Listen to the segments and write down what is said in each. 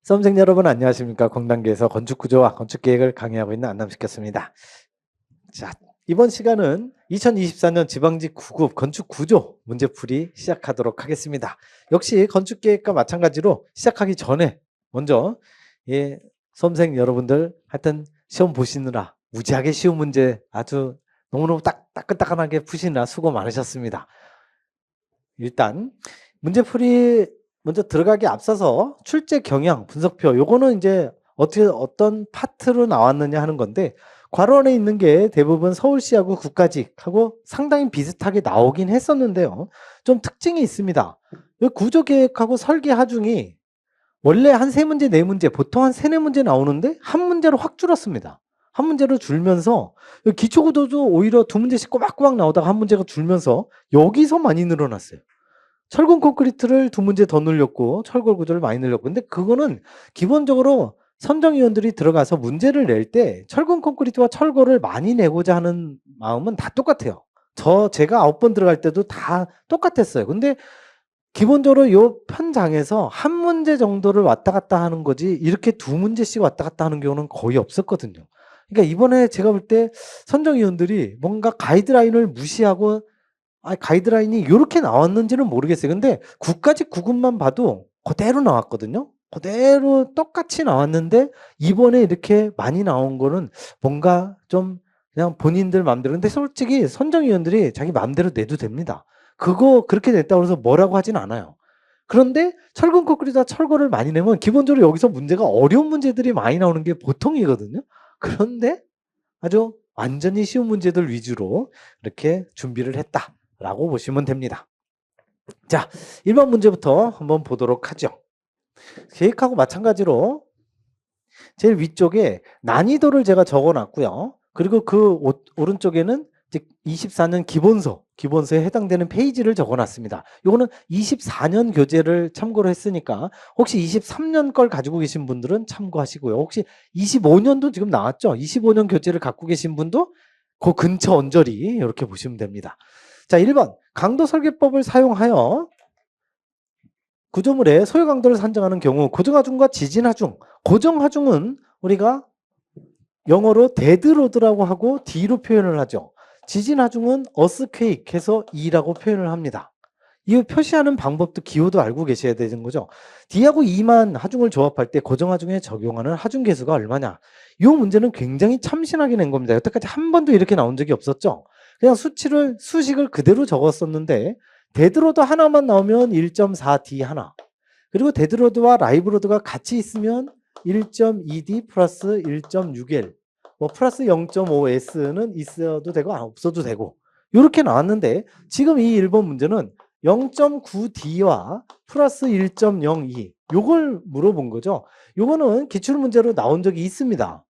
수험생 여러분 안녕하십니까. 공단계에서 건축구조와 건축계획을 강의하고 있는 안남식겠습니다. 자, 이번 시간은 2024년 지방직 9급 건축구조 문제풀이 시작하도록 하겠습니다. 역시 건축계획과 마찬가지로 시작하기 전에 먼저 수험생 여러분들 하여튼 시험 보시느라 무지하게 쉬운 문제 아주 너무너무 따끈따끈하게 푸시느라 수고 많으셨습니다. 일단 문제풀이 먼저 들어가기 앞서서 출제 경향 분석표 요거는 이제 어떤 파트로 나왔느냐 하는 건데 괄호 안에 있는 게 대부분 서울시하고 국가직하고 상당히 비슷하게 나오긴 했었는데요. 좀 특징이 있습니다. 이 구조계획하고 설계 하중이 원래 한 3문제, 4문제, 보통 한 3, 4문제 나오는데 한 문제로 확 줄었습니다. 한 문제로 줄면서 기초구도도 오히려 2문제씩 꼬박꼬박 나오다가 한 문제가 줄면서 여기서 많이 늘어났어요. 철근 콘크리트를 2문제 더 늘렸고 철골 구조를 많이 늘렸고 근데 그거는 기본적으로 선정위원들이 들어가서 문제를 낼 때 철근 콘크리트와 철골을 많이 내고자 하는 마음은 다 똑같아요. 제가 9번 들어갈 때도 다 똑같았어요. 근데 기본적으로 요 편장에서 한 문제 정도를 왔다 갔다 하는 거지 이렇게 2문제씩 왔다 갔다 하는 경우는 거의 없었거든요. 그러니까 이번에 제가 볼 때 선정위원들이 뭔가 가이드라인을 무시하고 가이드라인이 요렇게 나왔는지는 모르겠어요. 근데 국가직 9급만 봐도 그대로 나왔거든요. 그대로 똑같이 나왔는데 이번에 이렇게 많이 나온 거는 뭔가 좀 그냥 본인들 마음대로. 근데 솔직히 선정위원들이 자기 마음대로 내도 됩니다. 그거 그렇게 냈다고 해서 뭐라고 하진 않아요. 그런데 철근 콘크리트와 철거를 많이 내면 기본적으로 여기서 문제가 어려운 문제들이 많이 나오는 게 보통이거든요. 그런데 아주 완전히 쉬운 문제들 위주로 이렇게 준비를 했다라고 보시면 됩니다. 자, 1번 문제부터 한번 보도록 하죠. 계획하고 마찬가지로 제일 위쪽에 난이도를 제가 적어놨고요. 그리고 그 오른쪽에는 24년 기본서에 해당되는 페이지를 적어놨습니다. 이거는 24년 교재를 참고로 했으니까 혹시 23년 걸 가지고 계신 분들은 참고하시고요. 혹시 25년도 지금 나왔죠? 25년 교재를 갖고 계신 분도 그 근처 언저리 이렇게 보시면 됩니다. 자, 1번 강도 설계법을 사용하여 구조물의 소요 강도를 산정하는 경우 고정하중과 지진하중, 고정하중은 우리가 영어로 데드로드라고 하고 D로 표현을 하죠. 지진하중은 어스퀘이크 해서 E라고 표현을 합니다. 이 표시하는 방법도 기호도 알고 계셔야 되는 거죠. D하고 E만 하중을 조합할 때 고정하중에 적용하는 하중 계수가 얼마냐. 이 문제는 굉장히 참신하게 낸 겁니다. 여태까지 한 번도 이렇게 나온 적이 없었죠. 그냥 수식을 그대로 적었었는데 데드로드 하나만 나오면 1.4D 하나. 그리고 데드로드와 라이브로드가 같이 있으면 1.2D 플러스 1.6L 뭐 플러스 0.5S는 있어도 되고 없어도 되고 이렇게 나왔는데 지금 이 1번 문제는 0.9D와 플러스 1.02 요걸 물어본 거죠. 요거는 기출문제로 나온 적이 있습니다.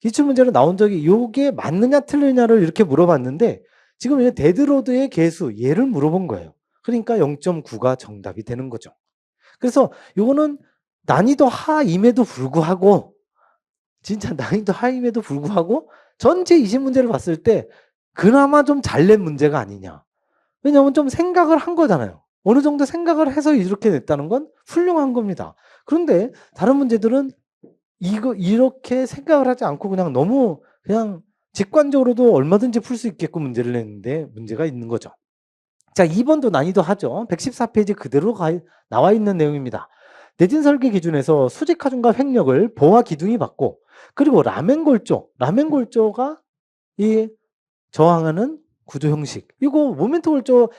기출문제로 나온 적이 요게 맞느냐 틀리냐를 이렇게 물어봤는데 지금 이 데드로드의 개수 얘를 물어본 거예요. 그러니까 0.9가 정답이 되는 거죠. 그래서 요거는 난이도 하임에도 불구하고 진짜 난이도 하임에도 불구하고 전체 20문제를 봤을 때 그나마 좀 잘 낸 문제가 아니냐. 왜냐하면 좀 생각을 한 거잖아요. 어느 정도 생각을 해서 이렇게 냈다는 건 훌륭한 겁니다. 그런데 다른 문제들은 이렇게 생각을 하지 않고 그냥 너무 그냥 직관적으로도 얼마든지 풀 수 있게끔 문제를 냈는데 문제가 있는 거죠. 자, 2번도 난이도 하죠. 114페이지 그대로 나와 있는 내용입니다. 내진 설계 기준에서 수직 하중과 횡력을 보와 기둥이 받고 그리고 라멘골조가 이 저항하는 구조 형식. 이거 모멘트 골조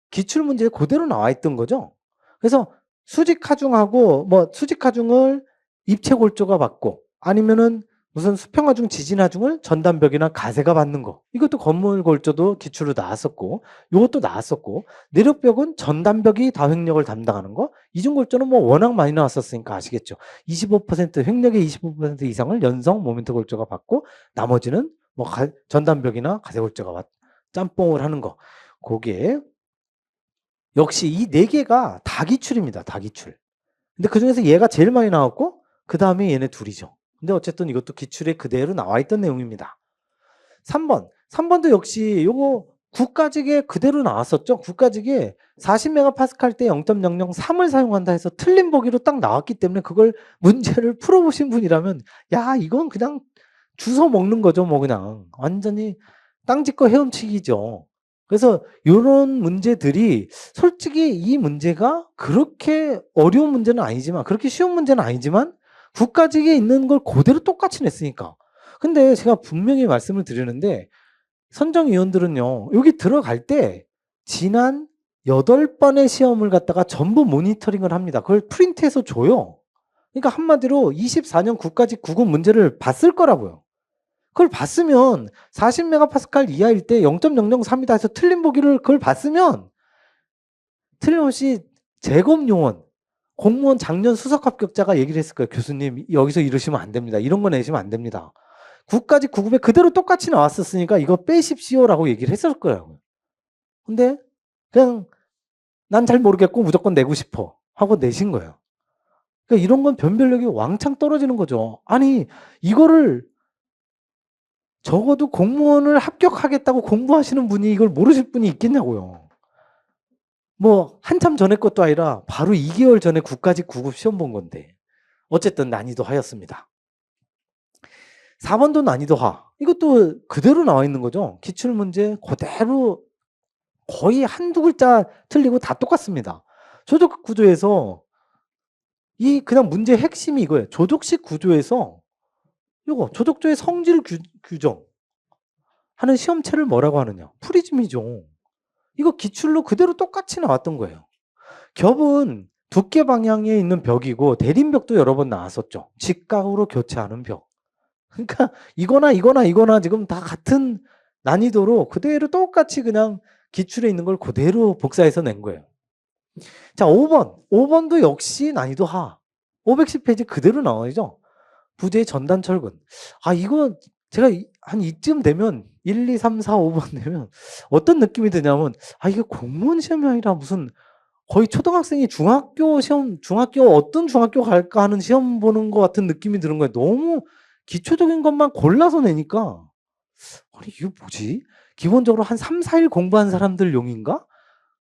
기출 문제에 그대로 나와 있던 거죠. 그래서 수직 하중하고 수직 하중을 입체 골조가 받고 아니면은 무슨 수평 하중, 지진 하중을 전단벽이나 가세가 받는 거. 이것도 건물 골조도 기출로 나왔었고 이것도 나왔었고 내력벽은 전단벽이 다횡력을 담당하는 거. 이중 골조는 뭐 워낙 많이 나왔었으니까 아시겠죠. 25% 횡력의 25% 이상을 연성 모멘트 골조가 받고 나머지는 뭐 전단벽이나 가세 골조가 짬뽕을 하는 거. 그게 역시 이 4개가 다 기출입니다. 다 기출. 근데 그중에서 얘가 제일 많이 나왔고 그 다음에 얘네 둘이죠. 근데 어쨌든 이것도 기출에 그대로 나와 있던 내용입니다. 3번도 역시 요거 국가직에 그대로 나왔었죠. 국가직에 40메가파스칼 때 0.003을 사용한다 해서 틀린 보기로 딱 나왔기 때문에 그걸 문제를 풀어보신 분이라면 야 이건 그냥 주워 먹는 거죠. 뭐 그냥 완전히 땅짓거 헤엄치기죠. 그래서 요런 문제들이 솔직히 이 문제가 그렇게 어려운 문제는 아니지만 그렇게 쉬운 문제는 아니지만 국가직에 있는 걸 그대로 똑같이 냈으니까. 근데 제가 분명히 말씀을 드리는데 선정위원들은요. 여기 들어갈 때 지난 8번의 시험을 갖다가 전부 모니터링을 합니다. 그걸 프린트해서 줘요. 그러니까 한마디로 24년 국가직 구급 문제를 봤을 거라고요. 그걸 봤으면 40메가파스칼 이하일 때 0.003이다 해서 틀린 보기를 그걸 봤으면 틀림없이 재검요원, 공무원 작년 수석 합격자가 얘기를 했을 거예요. 교수님 여기서 이러시면 안 됩니다. 이런 거 내시면 안 됩니다. 국가직 구급에 그대로 똑같이 나왔었으니까 이거 빼십시오라고 얘기를 했을 거예요. 근데 그냥 난 잘 모르겠고 무조건 내고 싶어 하고 내신 거예요. 그러니까 이런 건 변별력이 왕창 떨어지는 거죠. 아니 이거를 적어도 공무원을 합격하겠다고 공부하시는 분이 이걸 모르실 분이 있겠냐고요. 뭐 한참 전에 것도 아니라 바로 2개월 전에 국가직 구급 시험 본 건데 어쨌든 난이도 하였습니다. 4번도 난이도 하. 이것도 그대로 나와 있는 거죠. 기출문제 그대로 거의 한두 글자 틀리고 다 똑같습니다. 조적 구조에서 이 그냥 문제 핵심이 이거예요. 조적식 구조에서 이거 조적조의 성질 규정 하는 시험체를 뭐라고 하느냐. 프리즘이죠. 이거 기출로 그대로 똑같이 나왔던 거예요. 겹은 두께 방향에 있는 벽이고 대림벽도 여러 번 나왔었죠. 직각으로 교체하는 벽. 그러니까 이거나 지금 다 같은 난이도로 그대로 똑같이 그냥 기출에 있는 걸 그대로 복사해서 낸 거예요. 자, 5번. 5번도 역시 난이도 하. 510페이지 그대로 나와야죠. 부재 전단 철근. 아, 이거 제가 한 이쯤 되면 1, 2, 3, 4, 5번 되면 어떤 느낌이 드냐면 아, 이게 공무원 시험이 아니라 무슨 거의 초등학생이 중학교 시험, 어떤 중학교 갈까 하는 시험 보는 것 같은 느낌이 드는 거예요. 너무 기초적인 것만 골라서 내니까 아니 이게 뭐지? 기본적으로 한 3, 4일 공부한 사람들 용인가?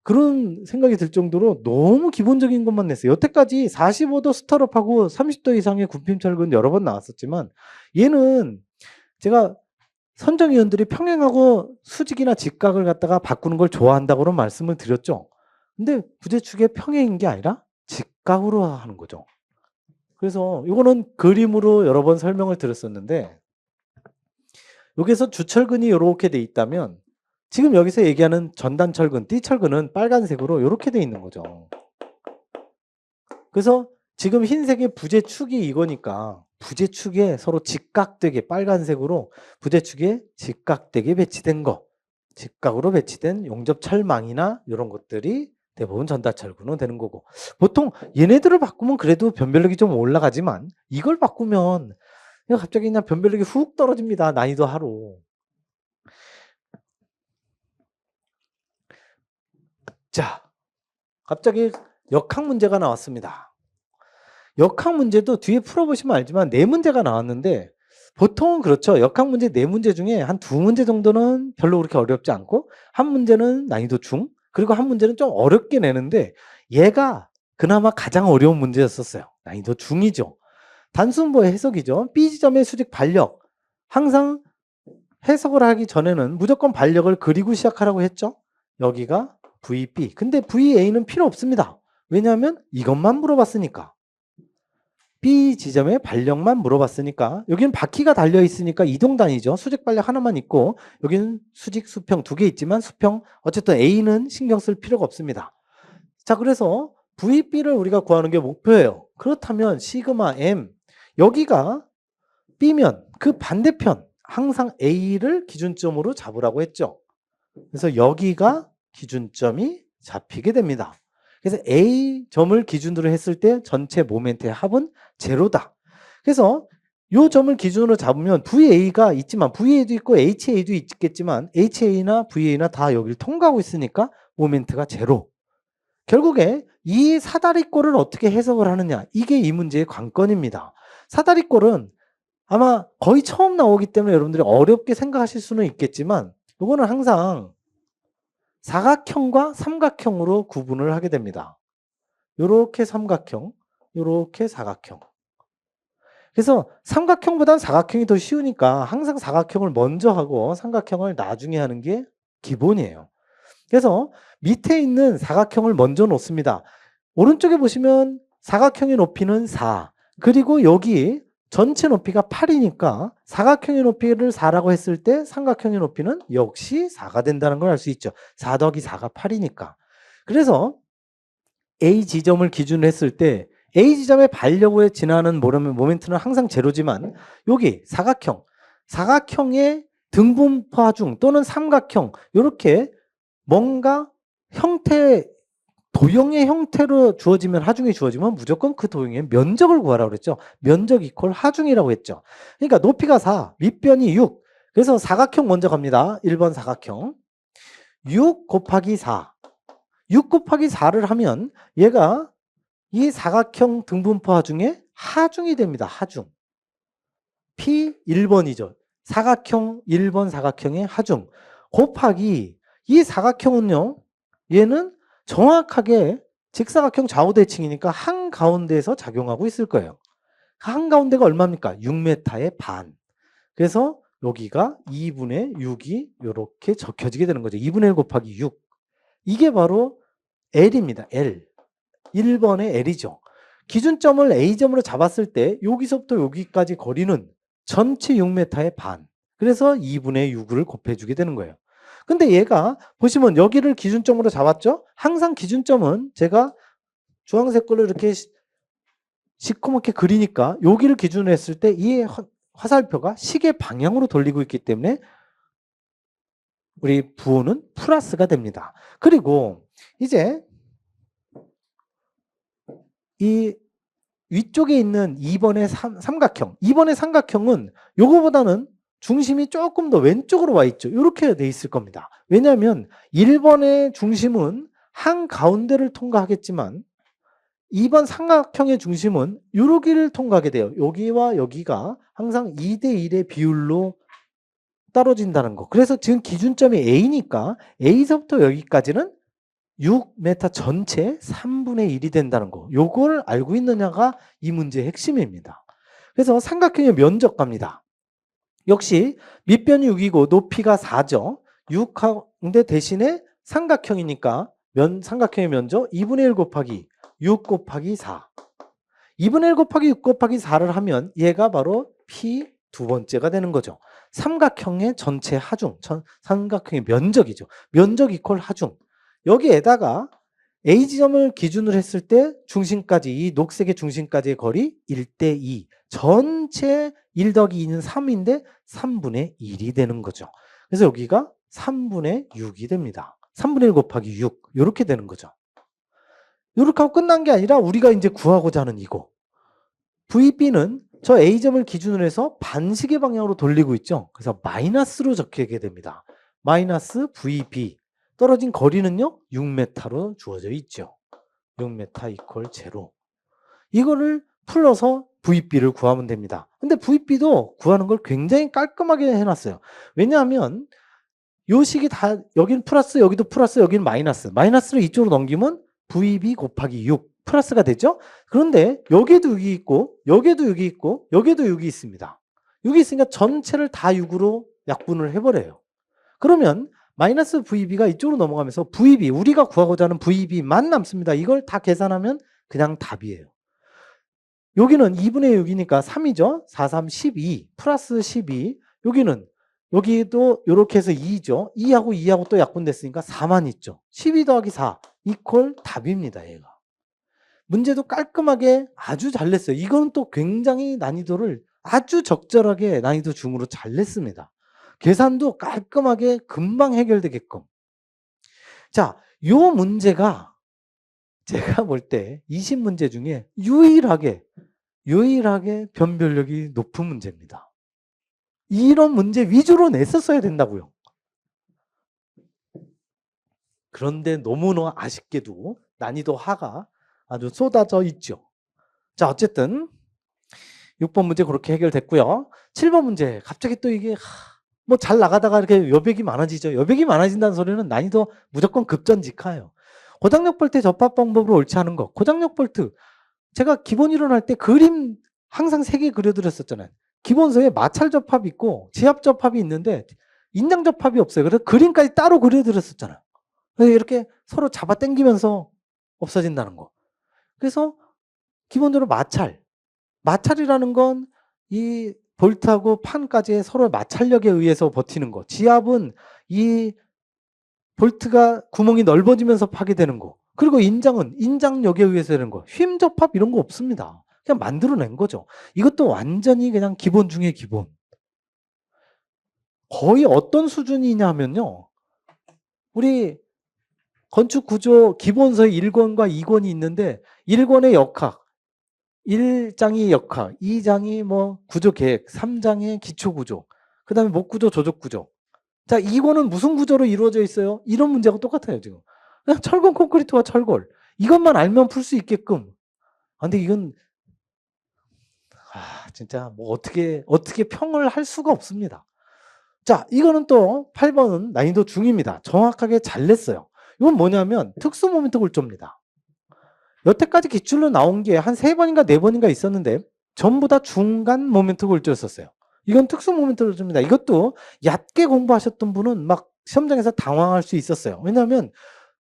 그런 생각이 들 정도로 너무 기본적인 것만 냈어요. 여태까지 45도 스타럽하고 30도 이상의 굽힘철근 여러 번 나왔었지만 얘는 제가 선정위원들이 평행하고 수직이나 직각을 갖다가 바꾸는 걸 좋아한다고는 말씀을 드렸죠. 근데 부재축의 평행인 게 아니라 직각으로 하는 거죠. 그래서 이거는 그림으로 여러 번 설명을 드렸었는데 여기서 주철근이 이렇게 돼 있다면 지금 여기서 얘기하는 전단철근, 띠철근은 빨간색으로 이렇게 돼 있는 거죠. 그래서 지금 흰색의 부재축이 이거니까 부재축에 서로 직각되게 빨간색으로 부재축에 직각되게 배치된 거, 직각으로 배치된 용접철망이나 이런 것들이 대부분 전단철근은 되는 거고 보통 얘네들을 바꾸면 그래도 변별력이 좀 올라가지만 이걸 바꾸면 갑자기 그냥 변별력이 훅 떨어집니다. 난이도 하로. 자, 갑자기 역학 문제가 나왔습니다. 역학 문제도 뒤에 풀어보시면 알지만 4문제가 나왔는데 보통은 그렇죠. 역학 문제 4문제 중에 한 2문제 정도는 별로 그렇게 어렵지 않고 한 문제는 난이도 중 그리고 한 문제는 좀 어렵게 내는데 얘가 그나마 가장 어려운 문제였었어요. 난이도 중이죠. 단순보의 해석이죠. B 지점의 수직 반력. 항상 해석을 하기 전에는 무조건 반력을 그리고 시작하라고 했죠. 여기가 VB. 근데 VA는 필요 없습니다. 왜냐하면 이것만 물어봤으니까. B 지점의 반력만 물어봤으니까 여기는 바퀴가 달려 있으니까 이동단위죠. 수직 반력 하나만 있고 여기는 수직 수평 2개 있지만 수평 어쨌든 A는 신경 쓸 필요가 없습니다. 자, 그래서 VB를 우리가 구하는 게 목표예요. 그렇다면 시그마 M 여기가 B면 그 반대편 항상 A를 기준점으로 잡으라고 했죠. 그래서 여기가 기준점이 잡히게 됩니다. 그래서 A점을 기준으로 했을 때 전체 모멘트의 합은 제로다. 그래서 이 점을 기준으로 잡으면 VA가 있지만 VA도 있고 HA도 있겠지만 HA나 VA나 다 여기를 통과하고 있으니까 모멘트가 제로. 결국에 이 사다리꼴을 어떻게 해석을 하느냐 이게 이 문제의 관건입니다. 사다리꼴은 아마 거의 처음 나오기 때문에 여러분들이 어렵게 생각하실 수는 있겠지만 이거는 항상 사각형과 삼각형으로 구분을 하게 됩니다. 요렇게 삼각형, 요렇게 사각형. 그래서 삼각형보다는 사각형이 더 쉬우니까 항상 사각형을 먼저 하고 삼각형을 나중에 하는 게 기본이에요. 그래서 밑에 있는 사각형을 먼저 놓습니다. 오른쪽에 보시면 사각형의 높이는 4. 그리고 여기 전체 높이가 8이니까 사각형의 높이를 4라고 했을 때 삼각형의 높이는 역시 4가 된다는 걸 알 수 있죠. 4 더하기 4가 8이니까. 그래서 A 지점을 기준으로 했을 때 A 지점의 반려구에 지나는 모멘트는 항상 제로지만 여기 사각형의 등분포 하중 또는 삼각형 이렇게 뭔가 도형의 형태로 주어지면 하중이 주어지면 무조건 그 도형의 면적을 구하라고 그랬죠. 면적 이퀄 하중이라고 했죠. 그러니까 높이가 4, 밑변이 6. 그래서 사각형 먼저 갑니다. 1번 사각형. 6 곱하기 4. 6 곱하기 4를 하면 얘가 이 사각형 등분포 하중의 하중이 됩니다. 하중. P 1번이죠. 사각형 1번 사각형의 하중. 곱하기 이 사각형은요. 얘는 정확하게 직사각형 좌우대칭이니까 한가운데에서 작용하고 있을 거예요. 한가운데가 얼마입니까? 6m의 반. 그래서 여기가 2분의 6이 이렇게 적혀지게 되는 거죠. 2분의 1 곱하기 6. 이게 바로 L입니다. L. 1번의 L이죠. 기준점을 A점으로 잡았을 때 여기서부터 여기까지 거리는 전체 6m의 반. 그래서 2분의 6을 곱해주게 되는 거예요. 근데 얘가 보시면 여기를 기준점으로 잡았죠? 항상 기준점은 제가 주황색 걸로 이렇게 시커멓게 그리니까 여기를 기준으로 했을 때 이 화살표가 시계 방향으로 돌리고 있기 때문에 우리 부호는 플러스가 됩니다. 그리고 이제 이 위쪽에 있는 2번의 삼각형. 2번의 삼각형은 요거보다는 중심이 조금 더 왼쪽으로 와 있죠. 이렇게 돼 있을 겁니다. 왜냐하면 1번의 중심은 한가운데를 통과하겠지만 2번 삼각형의 중심은 여기를 통과하게 돼요. 여기와 여기가 항상 2대 1의 비율로 떨어진다는 거. 그래서 지금 기준점이 A니까 A서부터 여기까지는 6m 전체 3분의 1이 된다는 거. 요걸 알고 있느냐가 이 문제의 핵심입니다. 그래서 삼각형의 면적 갑니다. 역시 밑변이 6이고 높이가 4죠. 6 근데 대신에 삼각형이니까 삼각형의 면적 2분의 1 곱하기 6 곱하기 4. 2분의 1 곱하기 6 곱하기 4를 하면 얘가 바로 P 두 번째가 되는 거죠. 삼각형의 전체 하중, 삼각형의 면적이죠. 면적 이퀄 하중. 여기에다가 A 지점을 기준으로 했을 때 중심까지, 이 녹색의 중심까지의 거리 1대 2. 전체 1 더하기 2는 3인데 3분의 1이 되는 거죠. 그래서 여기가 3분의 6이 됩니다. 3분의 1 곱하기 6. 이렇게 되는 거죠. 이렇게 하고 끝난 게 아니라 우리가 이제 구하고자 하는 이거. VB는 저 A점을 기준으로 해서 반시계 방향으로 돌리고 있죠. 그래서 마이너스로 적히게 됩니다. 마이너스 VB. 떨어진 거리는요 6m로 주어져 있죠. 6m 이퀄 제로. 이거를 풀어서 VB를 구하면 됩니다. 근데 VB도 구하는 걸 굉장히 깔끔하게 해놨어요. 왜냐하면 요 식이 다 여기는 플러스, 여기도 플러스, 여기는 마이너스. 마이너스를 이쪽으로 넘기면 VB 곱하기 6 플러스가 되죠. 그런데 여기에도 6이 있고 여기에도 6이 있고 여기에도 6이 있습니다. 6이 있으니까 전체를 다 6으로 약분을 해버려요. 그러면 마이너스 VB가 이쪽으로 넘어가면서 VB, 우리가 구하고자 하는 VB만 남습니다. 이걸 다 계산하면 그냥 답이에요. 여기는 2분의 6이니까 3이죠. 4, 3, 12 플러스 12. 여기도 이렇게 해서 2죠. 2하고 2하고 또 약분됐으니까 4만 있죠. 12 더하기 4 이퀄 답입니다. 얘가. 문제도 깔끔하게 아주 잘 냈어요. 이건 또 굉장히 난이도를 아주 적절하게 난이도 중으로 잘 냈습니다. 계산도 깔끔하게 금방 해결되게끔. 자, 요 문제가 제가 볼 때 20문제 중에 유일하게 변별력이 높은 문제입니다. 이런 문제 위주로 냈었어야 된다고요. 그런데 너무나 아쉽게도 난이도 하가 아주 쏟아져 있죠. 자, 어쨌든 6번 문제 그렇게 해결됐고요. 7번 문제 갑자기 또 이게 뭐 잘 나가다가 이렇게 여백이 많아지죠. 여백이 많아진다는 소리는 난이도 무조건 급전직하예요. 고장력 볼트 접합 방법으로 옳지 않은 거. 고장력 볼트. 제가 기본 이론 할 때 그림 항상 3개 그려드렸었잖아요. 기본서에 마찰 접합이 있고 지압 접합이 있는데 인장 접합이 없어요. 그래서 그림까지 따로 그려드렸었잖아요. 그래서 이렇게 서로 잡아 당기면서 없어진다는 거. 그래서 기본적으로 마찰이라는 건 이 볼트하고 판까지의 서로 마찰력에 의해서 버티는 거. 지압은 이 볼트가 구멍이 넓어지면서 파괴되는 거. 그리고 인장은 인장력에 의해서 되는 거. 휨 접합 이런 거 없습니다. 그냥 만들어낸 거죠. 이것도 완전히 그냥 기본 중에 기본. 거의 어떤 수준이냐면요. 우리 건축 구조 기본서의 1권과 2권이 있는데 1권의 역학, 1장이 역학, 2장이 뭐 구조 계획, 3장의 기초 구조, 그다음에 목 구조, 조적 구조. 자, 2권은 무슨 구조로 이루어져 있어요? 이런 문제가 똑같아요, 지금. 그냥 철근 콘크리트와 철골. 이것만 알면 풀 수 있게끔. 근데 이건 진짜 뭐 어떻게 평을 할 수가 없습니다. 자, 이거는 또 8번은 난이도 중입니다. 정확하게 잘 냈어요. 이건 뭐냐면 특수 모멘트 골조입니다. 여태까지 기출로 나온 게 한 3번인가 4번인가 있었는데 전부 다 중간 모멘트 골조였었어요. 이건 특수 모멘트 골조입니다. 이것도 얕게 공부하셨던 분은 막 시험장에서 당황할 수 있었어요. 왜냐하면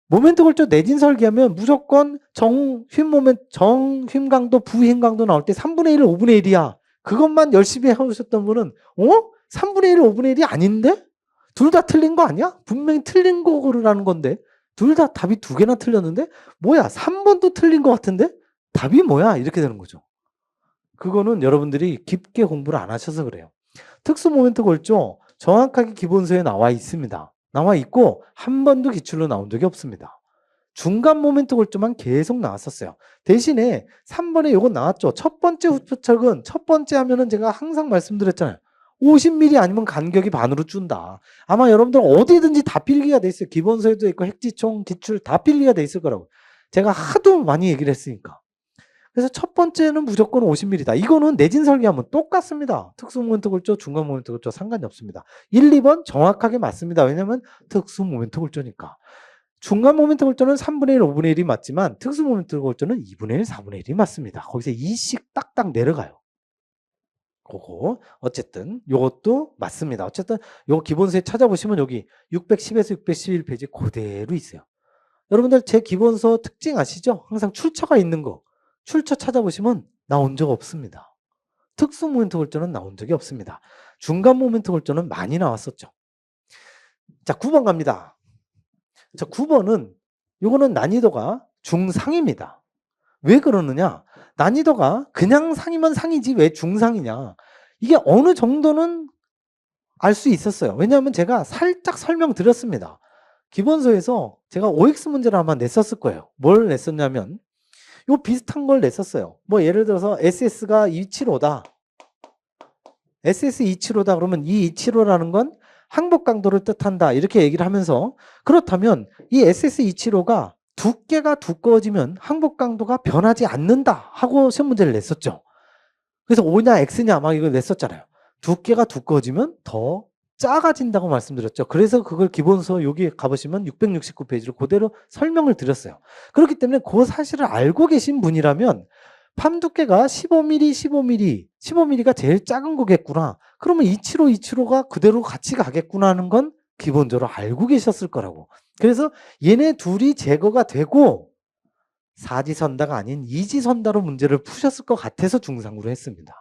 모멘트 골조 내진 설계하면 무조건 정휨 강도, 부휨 강도 나올 때 3분의 1, 5분의 1이야. 그것만 열심히 해오셨던 분은 3분의 1, 5분의 1이 아닌데? 둘 다 틀린 거 아니야? 분명히 틀린 거라는 건데 둘 다 답이 2개나 틀렸는데 뭐야 3번도 틀린 것 같은데? 답이 뭐야? 이렇게 되는 거죠. 그거는 여러분들이 깊게 공부를 안 하셔서 그래요. 특수 모멘트 골조 정확하게 기본서에 나와 있습니다. 나와 있고 한 번도 기출로 나온 적이 없습니다. 중간 모멘트 골조만 계속 나왔었어요. 대신에 3번에 요거 나왔죠. 첫 번째 후표철은 첫 번째 하면은 제가 항상 말씀드렸잖아요. 50mm 아니면 간격이 반으로 준다. 아마 여러분들 어디든지 다 필기가 돼 있어요. 기본서에도 있고 핵지총, 기출 다 필기가 돼 있을 거라고. 제가 하도 많이 얘기를 했으니까. 그래서 첫 번째는 무조건 50mm다. 이거는 내진 설계하면 똑같습니다. 특수 모멘트 골조, 중간 모멘트 골조 상관이 없습니다. 1, 2번 정확하게 맞습니다. 왜냐하면 특수 모멘트 골조니까. 중간 모멘트 골조는 3분의 1, 5분의 1이 맞지만 특수 모멘트 골조는 2분의 1, 4분의 1이 맞습니다. 거기서 2씩 딱딱 내려가요. 그거 어쨌든 요것도 맞습니다. 어쨌든 요 기본서에 찾아보시면 여기 610에서 611페이지 그대로 있어요. 여러분들 제 기본서 특징 아시죠? 항상 출처가 있는 거. 출처 찾아보시면 나온 적 없습니다. 특수 모멘트 골조는 나온 적이 없습니다. 중간 모멘트 골조는 많이 나왔었죠. 자, 9번 갑니다. 자, 9번은 요거는 난이도가 중상입니다. 왜 그러느냐? 난이도가 그냥 상이면 상이지 왜 중상이냐? 이게 어느 정도는 알 수 있었어요. 왜냐하면 제가 살짝 설명드렸습니다. 기본서에서 제가 OX 문제를 아마 냈었을 거예요. 뭘 냈었냐면 요 비슷한 걸 냈었어요. 뭐 예를 들어서 SS가 275다. SS 275다 그러면 이 275라는 건 항복 강도를 뜻한다. 이렇게 얘기를 하면서 그렇다면 이 SS 275가 두께가 두꺼워지면 항복 강도가 변하지 않는다 하고 시험 문제를 냈었죠. 그래서 O냐 X냐 막 이걸 냈었잖아요. 두께가 두꺼워지면 더 작아진다고 말씀드렸죠. 그래서 그걸 기본서 여기 가보시면 669페이지를 그대로 설명을 드렸어요. 그렇기 때문에 그 사실을 알고 계신 분이라면 판 두께가 15mm, 15mm가 제일 작은 거겠구나. 그러면 275가 그대로 같이 가겠구나 하는 건 기본적으로 알고 계셨을 거라고. 그래서 얘네 둘이 제거가 되고 사지선다가 아닌 이지선다로 문제를 푸셨을 것 같아서 중상으로 했습니다.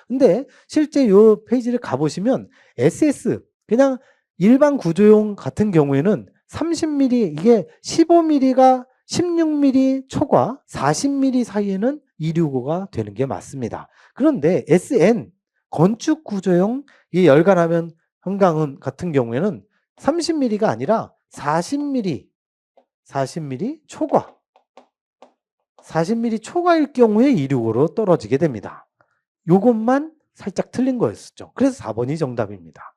근데 실제 요 페이지를 가보시면 SS 그냥 일반 구조용 같은 경우에는 30mm 이게 15mm가 16mm 초과 40mm 사이에는 265가 되는 게 맞습니다. 그런데 SN 건축 구조용 이 열간하면 한강은 같은 경우에는 30mm가 아니라 40mm 초과 40mm 초과일 경우에 265로 떨어지게 됩니다. 요것만 살짝 틀린 거였었죠. 그래서 4번이 정답입니다.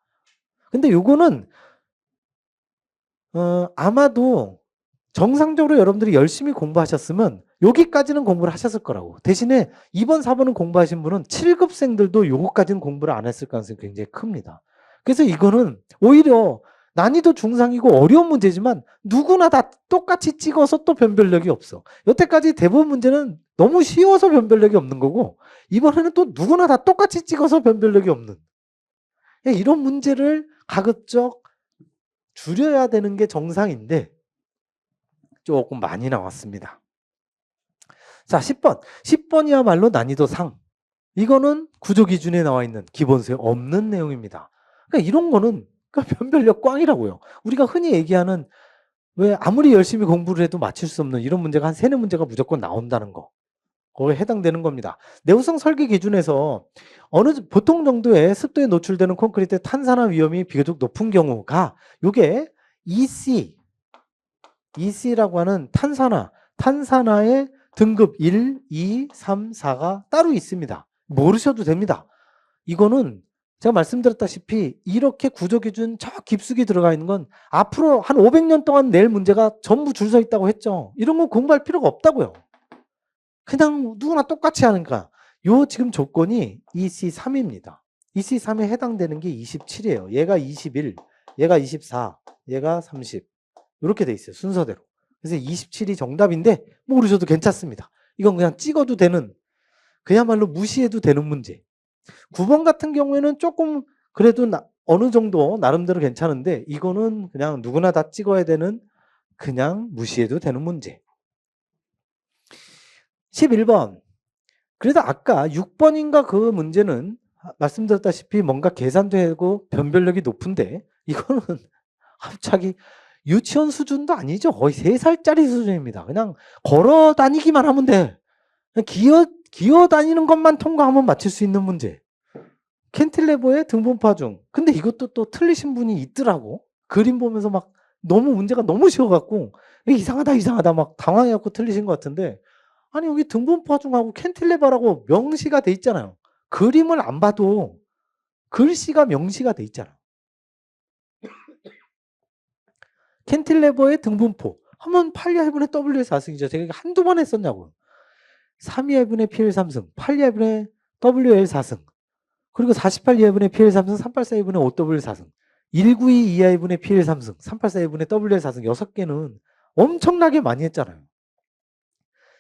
근데 요거는 아마도 정상적으로 여러분들이 열심히 공부하셨으면 여기까지는 공부를 하셨을 거라고. 대신에 2번, 4번은 공부하신 분은 7급생들도 요거까지는 공부를 안 했을 가능성이 굉장히 큽니다. 그래서 이거는 오히려 난이도 중상이고 어려운 문제지만 누구나 다 똑같이 찍어서 또 변별력이 없어. 여태까지 대부분 문제는 너무 쉬워서 변별력이 없는 거고 이번에는 또 누구나 다 똑같이 찍어서 변별력이 없는. 이런 문제를 가급적 줄여야 되는 게 정상인데 조금 많이 나왔습니다. 자, 10번. 10번이야말로 난이도 상. 이거는 구조 기준에 나와 있는 기본수에 없는 내용입니다. 그러니까 이런 거는 변별력 꽝이라고요. 우리가 흔히 얘기하는 왜 아무리 열심히 공부를 해도 맞출 수 없는 이런 문제가 한 3-4문제가 무조건 나온다는 거. 거기에 해당되는 겁니다. 내구성 설계 기준에서 보통 정도의 습도에 노출되는 콘크리트의 탄산화 위험이 비교적 높은 경우가 요게 EC라고 하는 탄산화의 등급 1, 2, 3, 4가 따로 있습니다. 모르셔도 됩니다. 이거는 제가 말씀드렸다시피 이렇게 구조기준 저 깊숙이 들어가 있는 건 앞으로 한 500년 동안 낼 문제가 전부 줄 서 있다고 했죠. 이런 거 공부할 필요가 없다고요. 그냥 누구나 똑같이 하니까. 요 지금 조건이 EC3입니다. EC3에 해당되는 게 27이에요. 얘가 21, 얘가 24, 얘가 30. 이렇게 돼 있어요. 순서대로. 그래서 27이 정답인데 모르셔도 괜찮습니다. 이건 그냥 찍어도 되는, 그야말로 무시해도 되는 문제. 9번 같은 경우에는 조금 그래도 어느 정도 나름대로 괜찮은데 이거는 그냥 누구나 다 찍어야 되는, 그냥 무시해도 되는 문제. 11번. 그래도 아까 6번인가 그 문제는 말씀드렸다시피 뭔가 계산도 하고 변별력이 높은데 이거는 갑자기 유치원 수준도 아니죠. 거의 3살짜리 수준입니다. 그냥 걸어 다니기만 하면 돼. 그냥 기어 다니는 것만 통과하면 맞출 수 있는 문제. 캔틸레버의 등분파 중. 근데 이것도 또 틀리신 분이 있더라고. 그림 보면서 막 너무 문제가 너무 쉬워갖고 이상하다 막 당황해갖고 틀리신 것 같은데, 아니 여기 등분파 중하고 캔틸레버라고 명시가 돼 있잖아요. 그림을 안 봐도 글씨가 명시가 돼 있잖아요. 캔틸레버의 등분포. 한번 8-2분의 W의 4승이죠. 제가 한두 번 했었냐고요. 3-2분의 PL 3승, 8-2분의 WL 4승. 그리고 48-2분의 PL 3승, 384-2분의 5W 4승. 1922-2분의 PL 3승, 384-2분의 WL 4승. 6개는 엄청나게 많이 했잖아요.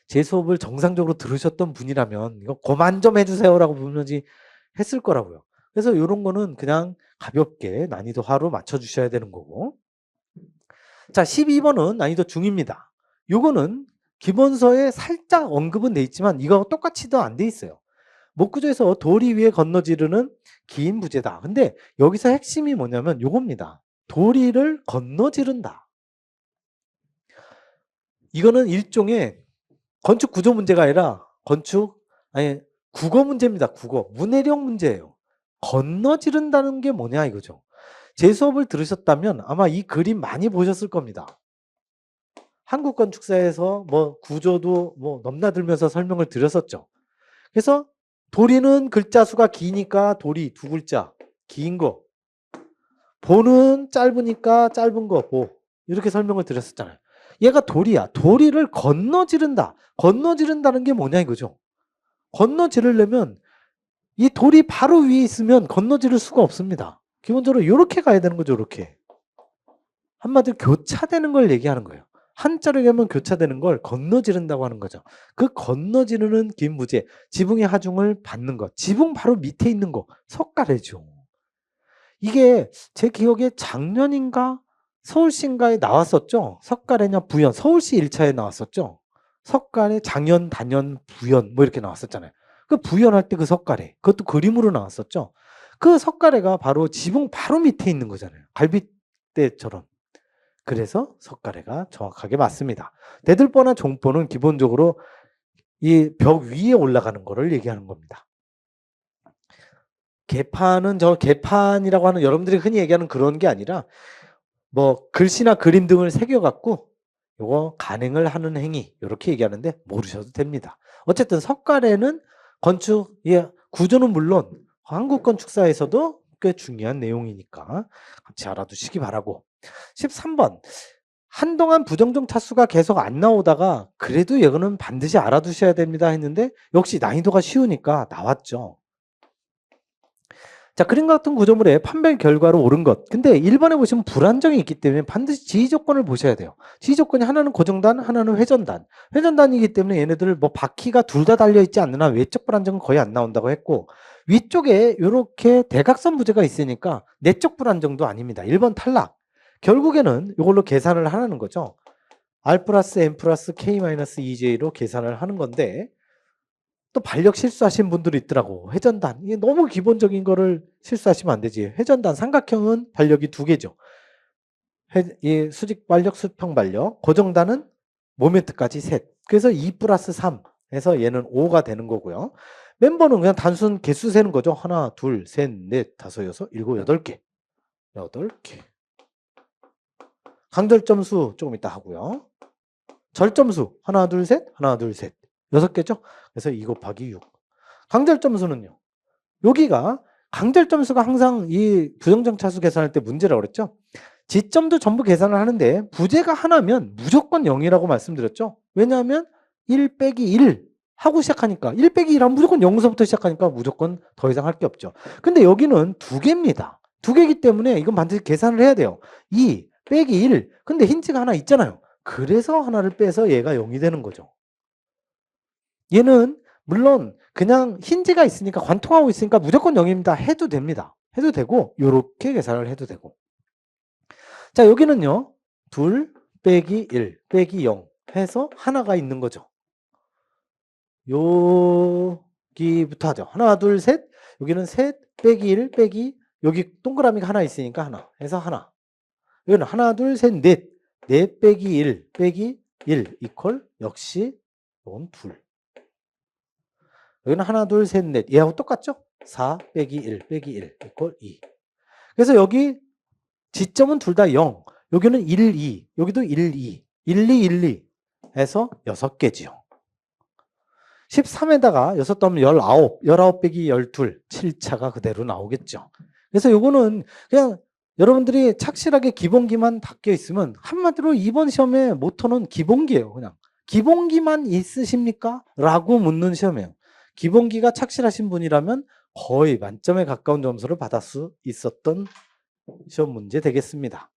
제 수업을 정상적으로 들으셨던 분이라면 이거 그만 좀 해주세요라고 분명히 했을 거라고요. 그래서 이런 거는 그냥 가볍게 난이도 하로 맞춰주셔야 되는 거고. 자, 12번은 난이도 중입니다. 요거는 기본서에 살짝 언급은 돼 있지만 이거 똑같이도 안 돼 있어요. 목구조에서 도리 위에 건너지르는 긴 부재다. 근데 여기서 핵심이 뭐냐면 요겁니다. 도리를 건너지른다. 이거는 일종의 건축 구조 문제가 아니라 국어 문제입니다. 국어. 문해력 문제예요. 건너지른다는 게 뭐냐 이거죠. 제 수업을 들으셨다면 아마 이 그림 많이 보셨을 겁니다. 한국건축사에서 뭐 구조도 뭐 넘나들면서 설명을 드렸었죠. 그래서 도리는 글자 수가 기니까 도리 2글자 긴 거, 보는 짧으니까 짧은 거 보, 이렇게 설명을 드렸었잖아요. 얘가 도리야. 도리를 건너지른다. 건너지른다는 게 뭐냐 이거죠. 건너지르려면 이 돌이 바로 위에 있으면 건너지를 수가 없습니다. 기본적으로 이렇게 가야 되는 거죠. 이렇게. 한마디로 교차되는 걸 얘기하는 거예요. 한자로 얘기하면 교차되는 걸 건너지른다고 하는 거죠. 그 건너지르는 긴 부재, 지붕의 하중을 받는 것. 지붕 바로 밑에 있는 거, 석가래죠. 이게 제 기억에 작년인가 서울시인가에 나왔었죠. 석가래냐 부연. 서울시 1차에 나왔었죠. 석가래, 장연, 단연, 부연 뭐 이렇게 나왔었잖아요. 그 부연할 때 그 석가래, 그것도 그림으로 나왔었죠. 그 석가래가 바로 지붕 바로 밑에 있는 거잖아요. 갈빗대처럼. 그래서 석가래가 정확하게 맞습니다. 대들보나 종보는 기본적으로 이 벽 위에 올라가는 거를 얘기하는 겁니다. 개판은 저 개판이라고 하는 여러분들이 흔히 얘기하는 그런 게 아니라 뭐 글씨나 그림 등을 새겨갖고 요거 간행을 하는 행위 이렇게 얘기하는데 모르셔도 됩니다. 어쨌든 석가래는 건축 구조는 물론 한국 건축사에서도 꽤 중요한 내용이니까 같이 알아두시기 바라고. 13번. 한동안 부정적 차수가 계속 안 나오다가 그래도 이거는 반드시 알아두셔야 됩니다 했는데 역시 난이도가 쉬우니까 나왔죠. 자, 그림 같은 구조물의 판별 결과로 옳은 것. 근데 1번에 보시면 불안정이 있기 때문에 반드시 지휘조건을 보셔야 돼요. 지휘조건이 하나는 고정단, 하나는 회전단. 회전단이기 때문에 얘네들 뭐 바퀴가 둘 다 달려있지 않는 한 외적 불안정은 거의 안 나온다고 했고, 위쪽에 이렇게 대각선 부재가 있으니까 내적 불안정도 아닙니다. 1번 탈락. 결국에는 이걸로 계산을 하라는 거죠. R 플러스 M 플러스 K 마이너스 2J로 계산을 하는 건데, 또 반력 실수하신 분들이 있더라고. 회전단. 이게 너무 기본적인 거를 실수하시면 안 되지. 회전단 삼각형은 반력이 2개죠. 이 수직 반력, 수평 반력. 고정단은 모멘트까지 셋. 그래서 2 플러스 3 해서 얘는 5가 되는 거고요. 멤버는 그냥 단순 개수 세는 거죠. 하나, 둘, 셋, 넷, 다섯, 여섯, 일곱, 8개. 8개. 강절점수 조금 이따 하고요. 절점수 하나, 둘, 셋, 하나, 둘, 셋. 6개죠? 그래서 2 곱하기 6. 강절점수는요. 여기가 강절점수가 항상 이 부정정 차수 계산할 때 문제라고 그랬죠. 지점도 전부 계산을 하는데 부재가 하나면 무조건 0이라고 말씀드렸죠. 왜냐하면 1 빼기 1 하고 시작하니까 1 빼기 1 하면 무조건 0에서부터 시작하니까 무조건 더 이상 할 게 없죠. 근데 여기는 2개입니다. 2개이기 때문에 이건 반드시 계산을 해야 돼요. 2 빼기 1. 근데 힌트가 하나 있잖아요. 그래서 하나를 빼서 얘가 0이 되는 거죠. 얘는 물론 그냥 힌지가 있으니까 관통하고 있으니까 무조건 0입니다. 해도 됩니다. 해도 되고 이렇게 계산을 해도 되고. 자, 여기는요. 2 빼기 1 빼기 0 해서 하나가 있는 거죠. 여기부터 하죠. 하나, 둘, 셋. 여기는 셋 빼기 1 빼기 여기 동그라미가 하나 있으니까 하나 해서 하나. 여기는 하나, 둘, 셋, 넷. 4 빼기 1 빼기 1 이퀄 역시 이건 2. 여기는 하나, 둘, 셋, 넷. 얘하고 똑같죠? 4 빼기 1 빼기 1 이퀄 2. 그래서 여기 지점은 둘 다 0. 여기는 1, 2. 여기도 1, 2. 1, 2, 1, 2 해서 6개지요. 13에다가 6 더하면 19. 19 빼기 12. 7차가 그대로 나오겠죠. 그래서 요거는 그냥 여러분들이 착실하게 기본기만 닦여 있으면 한마디로 이번 시험의 모토는 기본기예요. 그냥 기본기만 있으십니까? 라고 묻는 시험이에요. 기본기가 착실하신 분이라면 거의 만점에 가까운 점수를 받을 수 있었던 시험 문제 되겠습니다.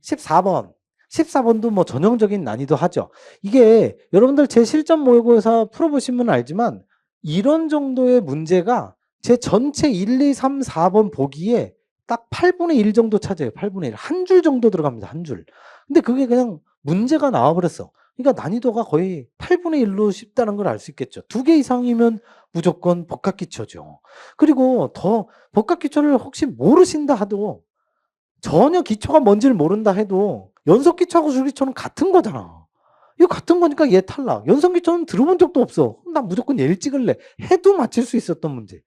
14번. 14번도 뭐 전형적인 난이도 하죠. 이게 여러분들 제 실전 모의고사 풀어보시면 알지만 이런 정도의 문제가 제 전체 1, 2, 3, 4번 보기에 딱 8분의 1 정도 차지해요. 8분의 1. 한 줄 정도 들어갑니다. 한 줄. 근데 그게 그냥 문제가 나와버렸어. 그러니까 난이도가 거의 8분의 1로 쉽다는 걸 알 수 있겠죠. 2개 이상이면 무조건 복합기초죠. 그리고 더 복합기초를 혹시 모르신다 하도 전혀 기초가 뭔지를 모른다 해도 연속기초하고 줄기초는 같은 거잖아. 이거 같은 거니까 얘 탈락. 연속기초는 들어본 적도 없어. 나 무조건 얘를 찍을래. 해도 맞힐 수 있었던 문제.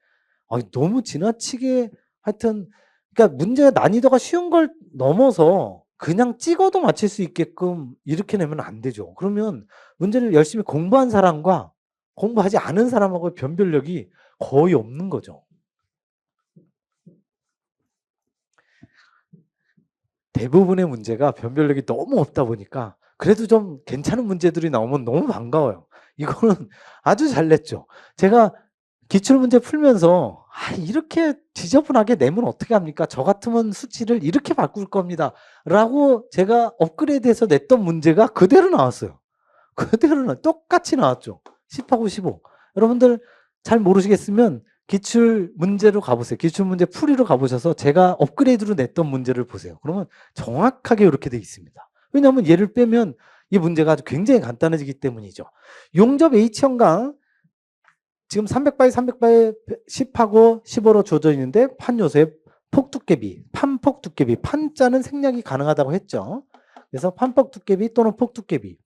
너무 지나치게 하여튼 그러니까 문제가 난이도가 쉬운 걸 넘어서 그냥 찍어도 맞힐 수 있게끔 이렇게 내면 안 되죠. 그러면 문제를 열심히 공부한 사람과 공부하지 않은 사람하고의 변별력이 거의 없는 거죠. 대부분의 문제가 변별력이 너무 없다 보니까 그래도 좀 괜찮은 문제들이 나오면 너무 반가워요. 이거는 아주 잘 냈죠. 제가 기출문제 풀면서 이렇게 지저분하게 내면 어떻게 합니까? 저 같으면 수치를 이렇게 바꿀 겁니다. 라고 제가 업그레이드해서 냈던 문제가 그대로 나왔어요. 그대로 똑같이 나왔죠. 10하고 15. 여러분들 잘 모르시겠으면 기출 문제로 가보세요. 기출 문제 풀이로 가보셔서 제가 업그레이드로 냈던 문제를 보세요. 그러면 정확하게 이렇게 돼 있습니다. 왜냐하면 얘를 빼면 이 문제가 아주 굉장히 간단해지기 때문이죠. 용접 H형광 지금 300바이 300바이 10하고 15로 주어져 있는데 판 요소의 폭두께비, 판폭 두께비, 판자는 생략이 가능하다고 했죠. 그래서 판폭 두께비 또는 폭 두께비.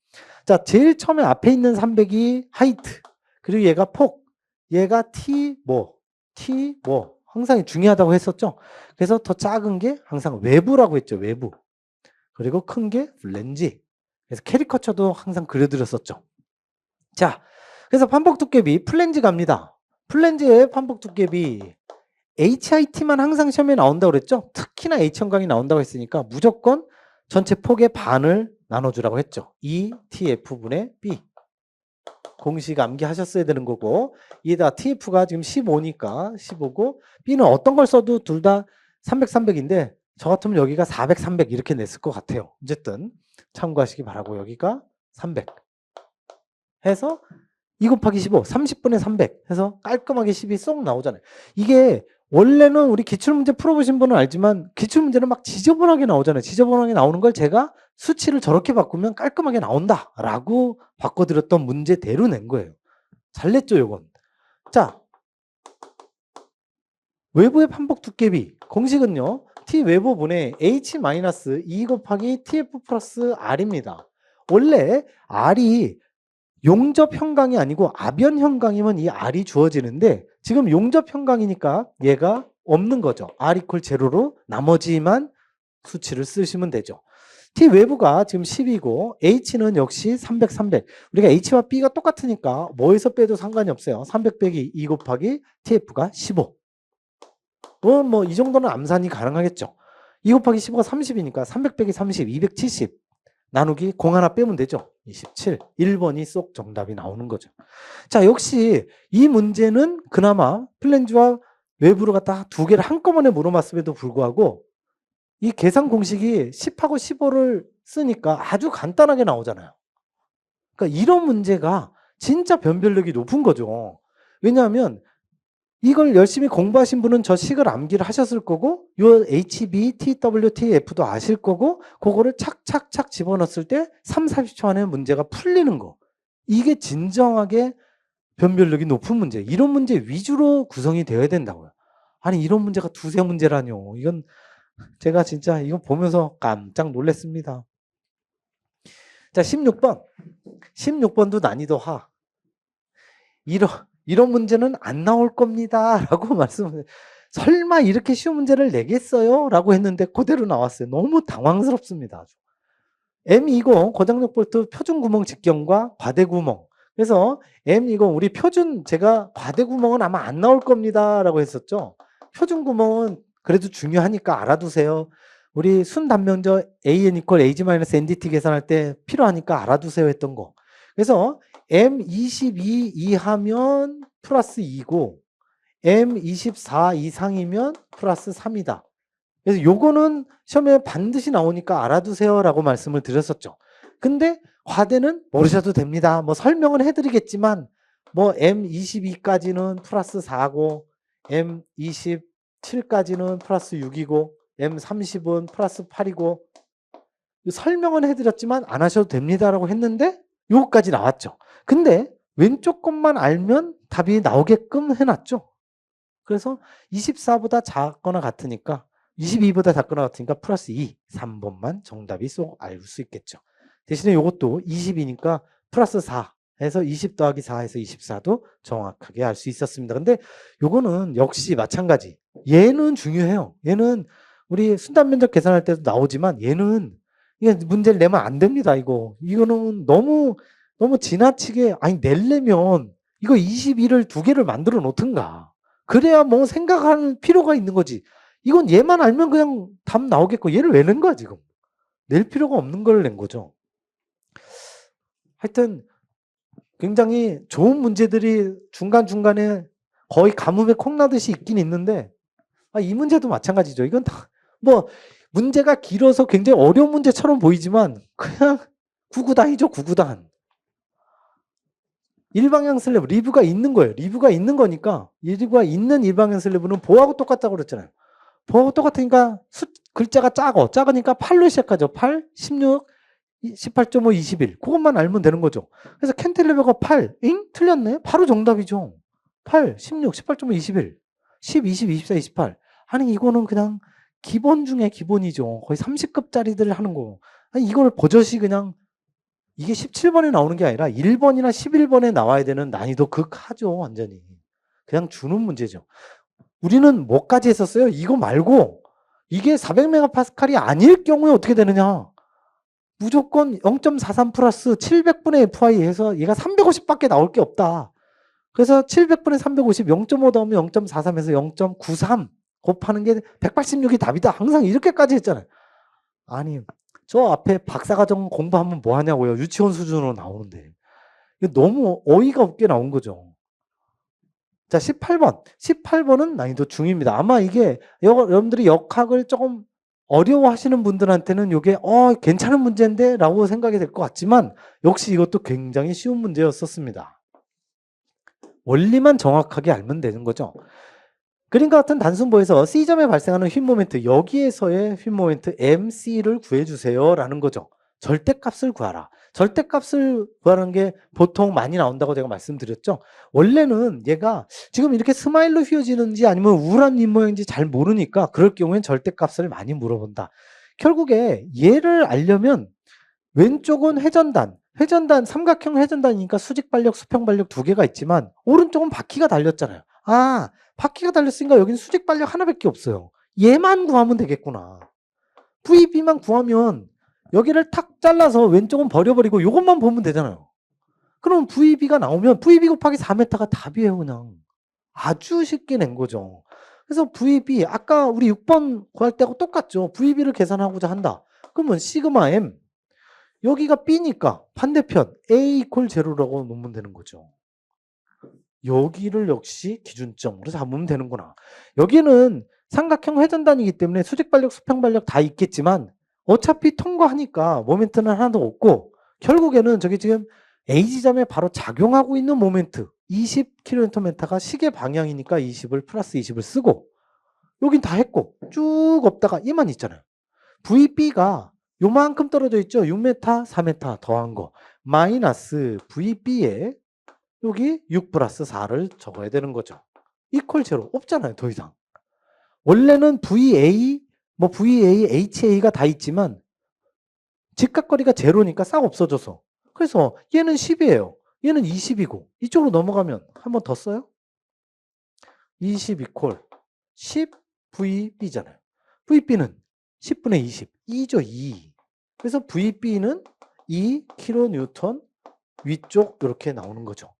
자, 제일 처음에 앞에 있는 300이 하이트, 그리고 얘가 폭, 얘가 T 뭐 항상 중요하다고 했었죠. 그래서 더 작은 게 항상 외부라고 했죠. 외부. 그리고 큰 게 렌지. 그래서 캐리커처도 항상 그려드렸었죠. 자, 그래서 판폭 두께비 플랜지 갑니다. 플랜지의 판폭 두께비 HIT만 항상 시험에 나온다고 그랬죠. 특히나 H형광이 나온다고 했으니까 무조건 전체 폭의 반을 나눠주라고 했죠. ETF분의 B. 공식 암기하셨어야 되는 거고 이에다 TF가 지금 15니까 15고 B는 어떤 걸 써도 둘 다 300, 300인데 저 같으면 여기가 400, 300 이렇게 냈을 것 같아요. 어쨌든 참고하시기 바라고 여기가 300 해서 2 곱하기 15, 30분의 300 해서 깔끔하게 10이 쏙 나오잖아요. 이게 원래는 우리 기출문제 풀어보신 분은 알지만 기출문제는 막 지저분하게 나오잖아요. 지저분하게 나오는 걸 제가 수치를 저렇게 바꾸면 깔끔하게 나온다라고 바꿔드렸던 문제대로 낸 거예요. 잘 냈죠, 이건. 자, 외부의 판복 두께비 공식은요. T 외부분의 H-2 곱하기 TF 플러스 R입니다. 원래 R이 용접 현강이 아니고 아변 현강이면 이 R이 주어지는데 지금 용접 현강이니까 얘가 없는 거죠. R 이퀄 제로로 나머지만 수치를 쓰시면 되죠. T 외부가 지금 10이고 H는 역시 300, 300. 우리가 H와 B가 똑같으니까 뭐에서 빼도 상관이 없어요. 300 빼기 2 곱하기 TF가 15. 뭐 이 정도는 암산이 가능하겠죠. 2 곱하기 15가 30이니까 300 빼기 30, 270. 나누기 0 하나 빼면 되죠. 27. 1번이 쏙 정답이 나오는 거죠. 자, 역시 이 문제는 그나마 플랜지와 외부로 갖다 두 개를 한꺼번에 물어봤음에도 불구하고 이 계산 공식이 10하고 15를 쓰니까 아주 간단하게 나오잖아요. 그러니까 이런 문제가 진짜 변별력이 높은 거죠. 왜냐하면 이걸 열심히 공부하신 분은 저 식을 암기를 하셨을 거고 요 HB, TW, TF도 아실 거고 그거를 착착착 집어넣었을 때 3, 40초 안에 문제가 풀리는 거. 이게 진정하게 변별력이 높은 문제. 이런 문제 위주로 구성이 되어야 된다고요. 아니 이런 문제가 두세 문제라뇨. 이건 제가 진짜 이거 보면서 깜짝 놀랐습니다. 자, 16번. 16번도 난이도 하. 이런 문제는 안 나올 겁니다. 라고 말씀을 설마 이렇게 쉬운 문제를 내겠어요? 라고 했는데 그대로 나왔어요. 너무 당황스럽습니다. 아주. M20 고장력 볼트 표준 구멍 직경과 과대 구멍. 그래서 M20 우리 표준 제가 과대 구멍은 아마 안 나올 겁니다. 라고 했었죠. 표준 구멍은 그래도 중요하니까 알아두세요. 우리 순단면적 AN 이퀄 AG-NDT 계산할 때 필요하니까 알아두세요 했던 거. 그래서 M22 이하면 플러스 2고 M24 이상이면 플러스 3이다. 그래서 요거는 시험에 반드시 나오니까 알아두세요라고 말씀을 드렸었죠. 근데 과대는 모르셔도 됩니다. 뭐 설명은 해드리겠지만 뭐 M22까지는 플러스 4고 M27까지는 플러스 6이고 M30은 플러스 8이고 설명은 해드렸지만 안 하셔도 됩니다라고 했는데 요거까지 나왔죠. 근데 왼쪽 것만 알면 답이 나오게끔 해놨죠. 그래서 24보다 작거나 같으니까 22보다 작거나 같으니까 플러스 2, 3번만 정답이 쏙 알 수 있겠죠. 대신에 이것도 20이니까 플러스 4 해서 20 더하기 4 해서 24도 정확하게 알 수 있었습니다. 근데 요거는 역시 마찬가지. 얘는 중요해요. 얘는 우리 순단면적 계산할 때도 나오지만 얘는 이게 문제를 내면 안 됩니다. 이거는 너무 지나치게 아니 내려면 이거 22를 두 개를 만들어 놓든가. 그래야 뭐 생각할 필요가 있는 거지. 이건 얘만 알면 그냥 답 나오겠고 얘를 왜 낸 거야 지금. 낼 필요가 없는 걸 낸 거죠. 하여튼 굉장히 좋은 문제들이 중간중간에 거의 가뭄에 콩나듯이 있긴 있는데 이 문제도 마찬가지죠. 이건 다 뭐 문제가 길어서 굉장히 어려운 문제처럼 보이지만 그냥 구구단이죠. 구구단. 일방향 슬래브 리브가 있는 거예요. 리브가 있는 거니까 리브가 있는 일방향 슬래브는 보하고 똑같다고 그랬잖아요. 보하고 똑같으니까 글자가 작으니까 8로 시작하죠. 8, 16, 18.5, 21. 그것만 알면 되는 거죠. 그래서 캔틸레버가 8. 잉? 틀렸네? 바로 정답이죠. 8, 16, 18.5, 21. 10, 20, 24, 28. 아니 이거는 그냥 기본 중에 기본이죠. 거의 30급짜리들을 하는 거. 아니 이걸 버젓이 그냥 이게 17번에 나오는 게 아니라 1번이나 11번에 나와야 되는 난이도 극하죠. 완전히. 그냥 주는 문제죠. 우리는 뭐까지 했었어요? 이거 말고 이게 400메가파스칼이 아닐 경우에 어떻게 되느냐. 무조건 0.43 플러스 700분의 FI 해서 얘가 350밖에 나올 게 없다. 그래서 700분의 350, 0.5 더하면 0.43에서 0.93 곱하는 게 186이 답이다. 항상 이렇게까지 했잖아요. 아니 저 앞에 박사과정 공부하면 뭐 하냐고요. 유치원 수준으로 나오는데. 이거 너무 어이가 없게 나온 거죠. 자, 18번. 18번은 난이도 중입니다. 아마 이게 여러분들이 역학을 조금 어려워하시는 분들한테는 이게 괜찮은 문제인데 라고 생각이 될 것 같지만 역시 이것도 굉장히 쉬운 문제였었습니다. 원리만 정확하게 알면 되는 거죠. 그림과 같은 단순보에서 C점에 발생하는 휜 모멘트, 여기에서의 휜 모멘트 MC를 구해주세요 라는 거죠. 절대값을 구하라. 절대값을 구하는 게 보통 많이 나온다고 제가 말씀드렸죠. 원래는 얘가 지금 이렇게 스마일로 휘어지는지 아니면 우울한 입모양인지 잘 모르니까 그럴 경우엔 절대값을 많이 물어본다. 결국에 얘를 알려면 왼쪽은 회전단, 삼각형 회전단이니까 수직발력, 수평발력 두 개가 있지만 오른쪽은 바퀴가 달렸잖아요. 아, 바퀴가 달렸으니까 여기는 수직발력 하나밖에 없어요. 얘만 구하면 되겠구나. VB만 구하면 여기를 탁 잘라서 왼쪽은 버려버리고 이것만 보면 되잖아요. 그럼 VB가 나오면 VB 곱하기 4m가 답이에요, 그냥. 아주 쉽게 낸 거죠. 그래서 VB, 아까 우리 6번 구할 때하고 똑같죠. VB를 계산하고자 한다. 그러면 시그마 M, 여기가 B니까 반대편 A 이퀄 제로라고 놓으면 되는 거죠. 여기를 역시 기준점으로 잡으면 되는구나. 여기는 삼각형 회전단이기 때문에 수직발력, 수평발력 다 있겠지만 어차피 통과하니까 모멘트는 하나도 없고 결국에는 저기 지금 A 지점에 바로 작용하고 있는 모멘트 20kgm가 시계 방향이니까 20을 플러스 20을 쓰고 여긴 다 했고 쭉 없다가 이만 있잖아요. VB가 요만큼 떨어져 있죠. 6m, 4m 더한 거 마이너스 VB에 여기 6 플러스 4를 적어야 되는 거죠. 이퀄 제로 없잖아요. 더 이상. 원래는 VA, VA, HA가 다 있지만 직각거리가 제로니까 싹 없어져서 그래서 얘는 10이에요. 얘는 20이고 이쪽으로 넘어가면 한 번 더 써요. 20 이퀄 10 VB잖아요. VB는 10분의 20, 2죠. 2. 그래서 VB는 2kN 위쪽 이렇게 나오는 거죠.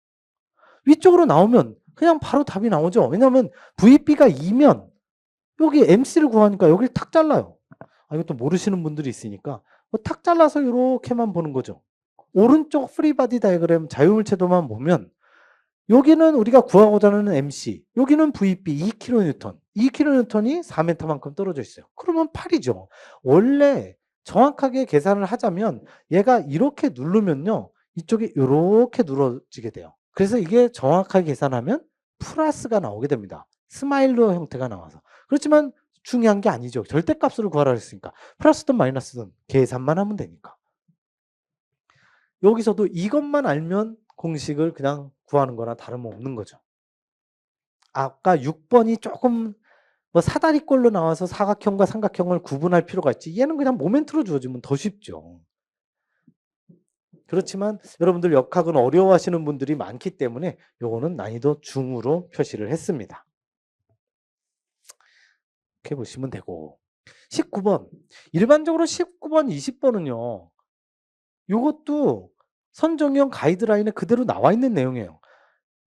위쪽으로 나오면 그냥 바로 답이 나오죠. 왜냐하면 VB가 2면 여기 MC를 구하니까 여기를 탁 잘라요. 이것도 모르시는 분들이 있으니까 탁 잘라서 이렇게만 보는 거죠. 오른쪽 프리바디 다이어그램 자유물체도만 보면 여기는 우리가 구하고자 하는 MC, 여기는 VB 2kN, 2kN이 4m만큼 떨어져 있어요. 그러면 8이죠. 원래 정확하게 계산을 하자면 얘가 이렇게 누르면요. 이쪽이 이렇게 눌러지게 돼요. 그래서 이게 정확하게 계산하면 플러스가 나오게 됩니다. 스마일러 형태가 나와서. 그렇지만 중요한 게 아니죠. 절대값으로 구하라 했으니까. 플러스든 마이너스든 계산만 하면 되니까. 여기서도 이것만 알면 공식을 그냥 구하는 거나 다름없는 거죠. 아까 6번이 조금 사다리꼴로 나와서 사각형과 삼각형을 구분할 필요가 있지. 얘는 그냥 모멘트로 주어지면 더 쉽죠. 그렇지만 여러분들 역학은 어려워하시는 분들이 많기 때문에 요거는 난이도 중으로 표시를 했습니다. 이렇게 보시면 되고 19번 일반적으로 19번 20번은요 요것도 선정형 가이드라인에 그대로 나와 있는 내용이에요.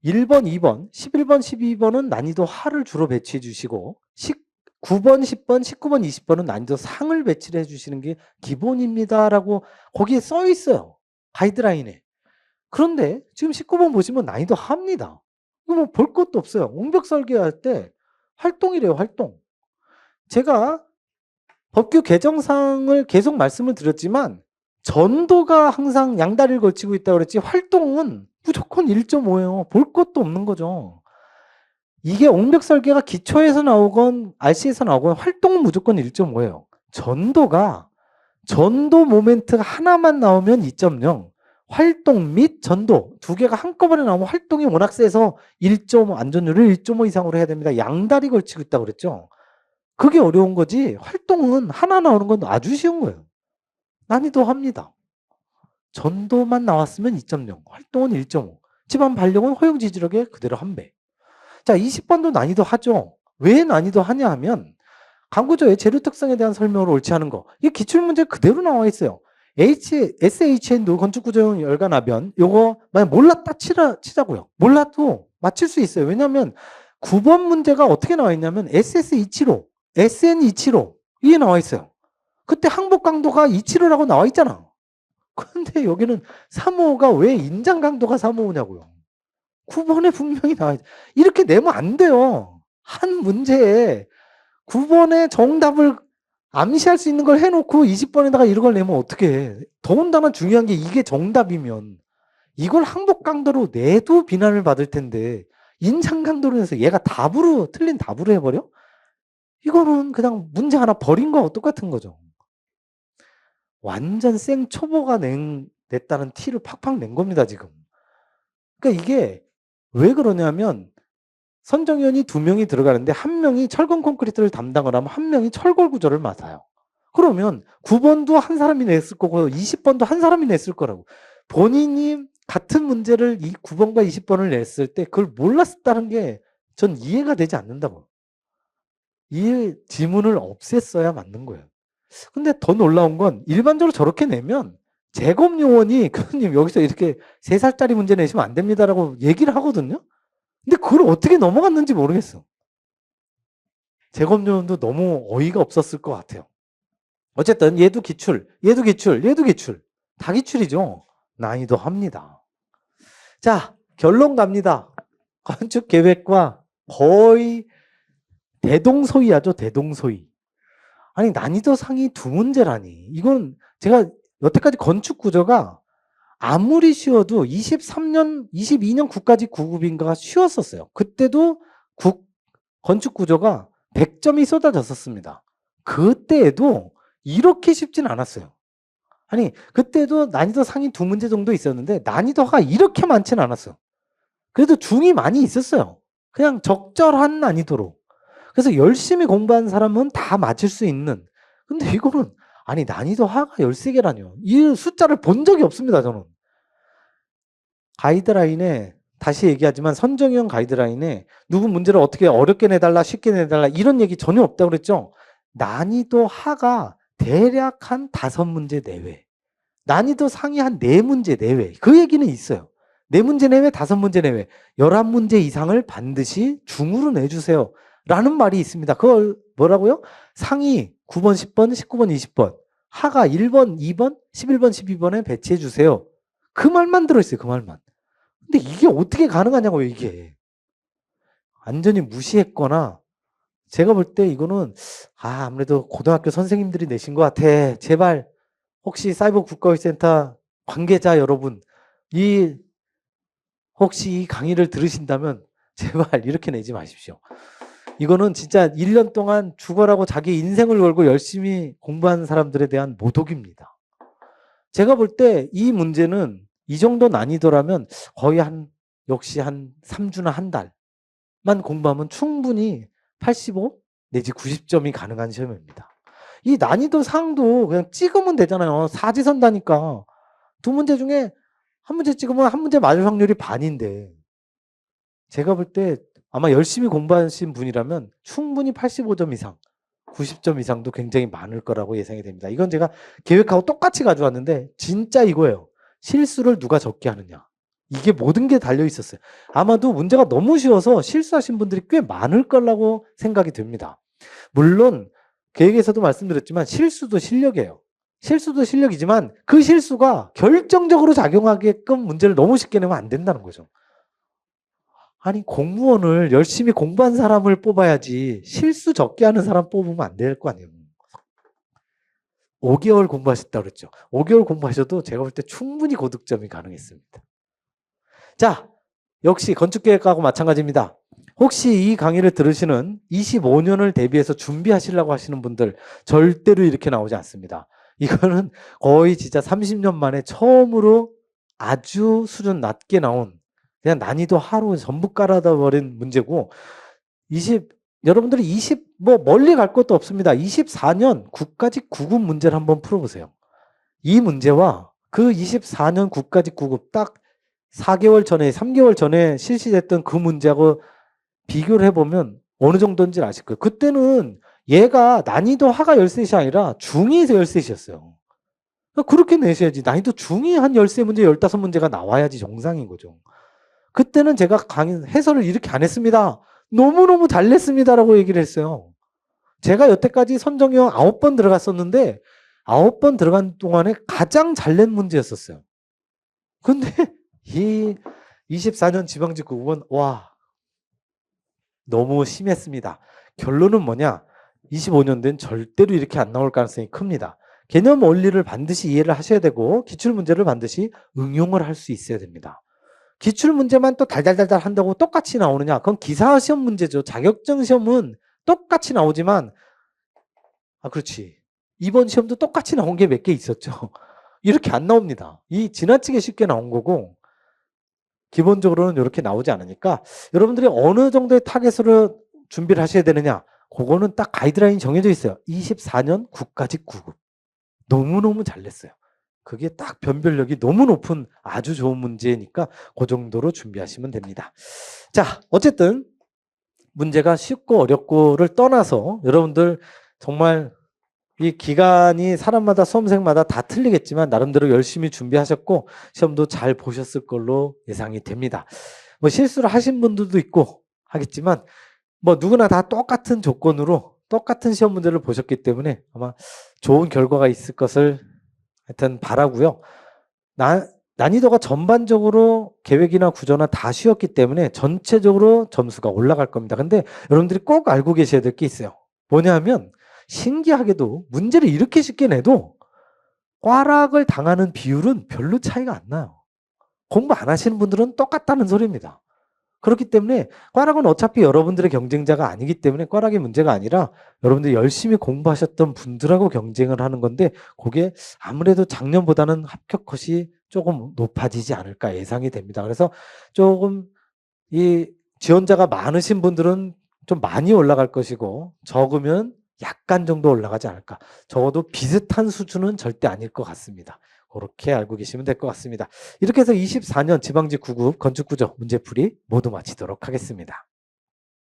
1번 2번 11번 12번은 난이도 하를 주로 배치해 주시고 9번 10번 19번 20번은 난이도 상을 배치를 해 주시는 게 기본입니다 라고 거기에 써 있어요. 가이드라인에. 그런데 지금 19번 보시면 난이도 하입니다. 이거 뭐 볼 것도 없어요. 옹벽 설계할 때 활동이래요. 활동. 제가 법규 개정상을 계속 말씀을 드렸지만 전도가 항상 양다리를 걸치고 있다고 그랬지 활동은 무조건 1.5예요. 볼 것도 없는 거죠. 이게 옹벽 설계가 기초에서 나오건 RC에서 나오건 활동은 무조건 1.5예요. 전도가 전도 모멘트 하나만 나오면 2.0, 활동 및 전도 두 개가 한꺼번에 나오면 활동이 워낙 세서 1.5 안전율을 1.5 이상으로 해야 됩니다. 양다리 걸치고 있다고 그랬죠. 그게 어려운 거지 활동은 하나 나오는 건 아주 쉬운 거예요. 난이도 합니다. 전도만 나왔으면 2.0, 활동은 1.5, 집안 발력은 허용 지지력의 그대로 1배. 자, 20번도 난이도 하죠. 왜 난이도 하냐 하면 강구조의 재료 특성에 대한 설명을 옳지 않은 거. 이게 기출문제 그대로 나와 있어요. SHN도 건축구조용 열간압연 요거 만약 몰랐다 치자고요. 몰라도 맞힐 수 있어요. 왜냐하면 9번 문제가 어떻게 나와 있냐면 SS275, SN275 이게 나와 있어요. 그때 항복 강도가 275라고 나와 있잖아. 그런데 여기는 355가 왜 인장 강도가 355냐고요. 9번에 분명히 나와 있죠. 이렇게 내면 안 돼요. 한 문제에 9번의 정답을 암시할 수 있는 걸 해놓고 20번에다가 이런 걸 내면 어떻게 해. 더군다나 중요한 게 이게 정답이면 이걸 항복 강도로 내도 비난을 받을 텐데 인장 강도로 해서 얘가 답으로 틀린 답으로 해버려? 이거는 그냥 문제 하나 버린 거하고 똑같은 거죠. 완전 생 초보가 냈다는 티를 팍팍 낸 겁니다, 지금. 그러니까 이게 왜 그러냐면 선정위원이 2명이 들어가는데 1명이 철근 콘크리트를 담당을 하면 1명이 철골 구조를 맡아요. 그러면 9번도 한 사람이 냈을 거고 20번도 한 사람이 냈을 거라고. 본인이 같은 문제를 9번과 20번을 냈을 때 그걸 몰랐다는 게 전 이해가 되지 않는다고. 이 지문을 없앴어야 맞는 거예요. 근데 더 놀라운 건 일반적으로 저렇게 내면 재검요원이 교수님 여기서 이렇게 3살짜리 문제 내시면 안 됩니다라고 얘기를 하거든요. 근데 그걸 어떻게 넘어갔는지 모르겠어. 재검요원도 너무 어이가 없었을 것 같아요. 어쨌든 얘도 기출, 얘도 기출, 얘도 기출. 다 기출이죠. 난이도 합니다. 자, 결론 갑니다. 건축 계획과 거의 대동소이하죠, 대동소이. 아니, 난이도 상위 2문제라니. 이건 제가 여태까지 건축 구조가 아무리 쉬워도 23년, 22년 국가직 9급인가가 쉬웠었어요. 그때도 건축 구조가 100점이 쏟아졌었습니다. 그때에도 이렇게 쉽진 않았어요. 아니, 그때도 난이도 상위 2문제 정도 있었는데 난이도가 이렇게 많지는 않았어요. 그래도 중이 많이 있었어요. 그냥 적절한 난이도로. 그래서 열심히 공부한 사람은 다 맞출 수 있는. 근데 이거는 아니 난이도 하가 13개라뇨. 이 숫자를 본 적이 없습니다. 저는. 가이드라인에 다시 얘기하지만 선정형 가이드라인에 누구 문제를 어떻게 어렵게 내달라 쉽게 내달라 이런 얘기 전혀 없다고 그랬죠. 난이도 하가 대략 한 5문제 내외. 난이도 상위 한 4문제 내외. 그 얘기는 있어요. 4문제 내외, 5문제 내외. 11문제 이상을 반드시 중으로 내주세요. 라는 말이 있습니다. 그걸 뭐라고요? 상위 9번, 10번, 19번, 20번. 하가 1번, 2번, 11번, 12번에 배치해 주세요. 그 말만 들어있어요. 그 말만. 근데 이게 어떻게 가능하냐고요, 이게. 완전히 무시했거나 제가 볼 때 이거는 아무래도 고등학교 선생님들이 내신 것 같아. 제발 혹시 사이버 국가교육센터 관계자 여러분 혹시 이 강의를 들으신다면 제발 이렇게 내지 마십시오. 이거는 진짜 1년 동안 죽어라고 자기 인생을 걸고 열심히 공부한 사람들에 대한 모독입니다. 제가 볼 때 이 문제는 이 정도 난이도라면 거의 역시 한 3주나 한 달만 공부하면 충분히 85 내지 90점이 가능한 시험입니다. 이 난이도 상도 그냥 찍으면 되잖아요. 사지선다니까. 2문제 중에 1문제 찍으면 1문제 맞을 확률이 반인데 제가 볼 때 아마 열심히 공부하신 분이라면 충분히 85점 이상, 90점 이상도 굉장히 많을 거라고 예상이 됩니다. 이건 제가 계획하고 똑같이 가져왔는데 진짜 이거예요. 실수를 누가 적게 하느냐. 이게 모든 게 달려 있었어요. 아마도 문제가 너무 쉬워서 실수하신 분들이 꽤 많을 거라고 생각이 듭니다. 물론 계획에서도 말씀드렸지만 실수도 실력이에요. 실수도 실력이지만 그 실수가 결정적으로 작용하게끔 문제를 너무 쉽게 내면 안 된다는 거죠. 아니 공무원을 열심히 공부한 사람을 뽑아야지 실수 적게 하는 사람 뽑으면 안 될 거 아니에요. 5개월 공부하셨다고 그랬죠. 5개월 공부하셔도 제가 볼 때 충분히 고득점이 가능했습니다. 자, 역시 건축계획하고 마찬가지입니다. 혹시 이 강의를 들으시는 25년을 대비해서 준비하시려고 하시는 분들 절대로 이렇게 나오지 않습니다. 이거는 거의 진짜 30년 만에 처음으로 아주 수준 낮게 나온 그냥 난이도 하루 전부 깔아다 버린 문제고 여러분들이 뭐 멀리 갈 것도 없습니다. 24년 국가직 9급 문제를 한번 풀어보세요. 이 문제와 그 24년 국가직 9급 딱 4개월 전에 3개월 전에 실시됐던 그 문제하고 비교를 해보면 어느 정도인지 아실 거예요. 그때는 얘가 난이도 하가 13이 아니라 중2에서 13이었어요. 그렇게 내셔야지. 난이도 중2 한 13문제, 15문제가 나와야지 정상인 거죠. 그때는 제가 해설을 이렇게 안 했습니다. 너무너무 잘 냈습니다라고 얘기를 했어요. 제가 여태까지 선정형 9번 들어갔었는데 9번 들어간 동안에 가장 잘 낸 문제였었어요. 근데 이 24년 지방직구급은 와 너무 심했습니다. 결론은 뭐냐? 25년 된 절대로 이렇게 안 나올 가능성이 큽니다. 개념 원리를 반드시 이해를 하셔야 되고 기출문제를 반드시 응용을 할 수 있어야 됩니다. 기출문제만 또 달달달달 한다고 똑같이 나오느냐? 그건 기사시험 문제죠. 자격증 시험은 똑같이 나오지만 그렇지. 이번 시험도 똑같이 나온 게 몇 개 있었죠. 이렇게 안 나옵니다. 이 지나치게 쉽게 나온 거고 기본적으로는 이렇게 나오지 않으니까 여러분들이 어느 정도의 타겟으로 준비를 하셔야 되느냐? 그거는 딱 가이드라인이 정해져 있어요. 24년 국가직구급. 너무너무 잘 냈어요. 그게 딱 변별력이 너무 높은 아주 좋은 문제니까 그 정도로 준비하시면 됩니다. 자, 어쨌든 문제가 쉽고 어렵고를 떠나서 여러분들 정말 이 기간이 사람마다 수험생마다 다 틀리겠지만 나름대로 열심히 준비하셨고 시험도 잘 보셨을 걸로 예상이 됩니다. 뭐 실수를 하신 분들도 있고 하겠지만 뭐 누구나 다 똑같은 조건으로 똑같은 시험 문제를 보셨기 때문에 아마 좋은 결과가 있을 것을 하여튼 바라고요. 난이도가 전반적으로 계획이나 구조나 다 쉬웠기 때문에 전체적으로 점수가 올라갈 겁니다. 근데 여러분들이 꼭 알고 계셔야 될 게 있어요. 뭐냐면 신기하게도 문제를 이렇게 쉽게 내도 꽈락을 당하는 비율은 별로 차이가 안 나요. 공부 안 하시는 분들은 똑같다는 소리입니다. 그렇기 때문에 꽈락은 어차피 여러분들의 경쟁자가 아니기 때문에 꽈락이 문제가 아니라 여러분들이 열심히 공부하셨던 분들하고 경쟁을 하는 건데 그게 아무래도 작년보다는 합격 컷이 조금 높아지지 않을까 예상이 됩니다. 그래서 조금 이 지원자가 많으신 분들은 좀 많이 올라갈 것이고 적으면 약간 정도 올라가지 않을까. 적어도 비슷한 수준은 절대 아닐 것 같습니다. 그렇게 알고 계시면 될 것 같습니다. 이렇게 해서 24년 지방직 9급 건축구조 문제풀이 모두 마치도록 하겠습니다.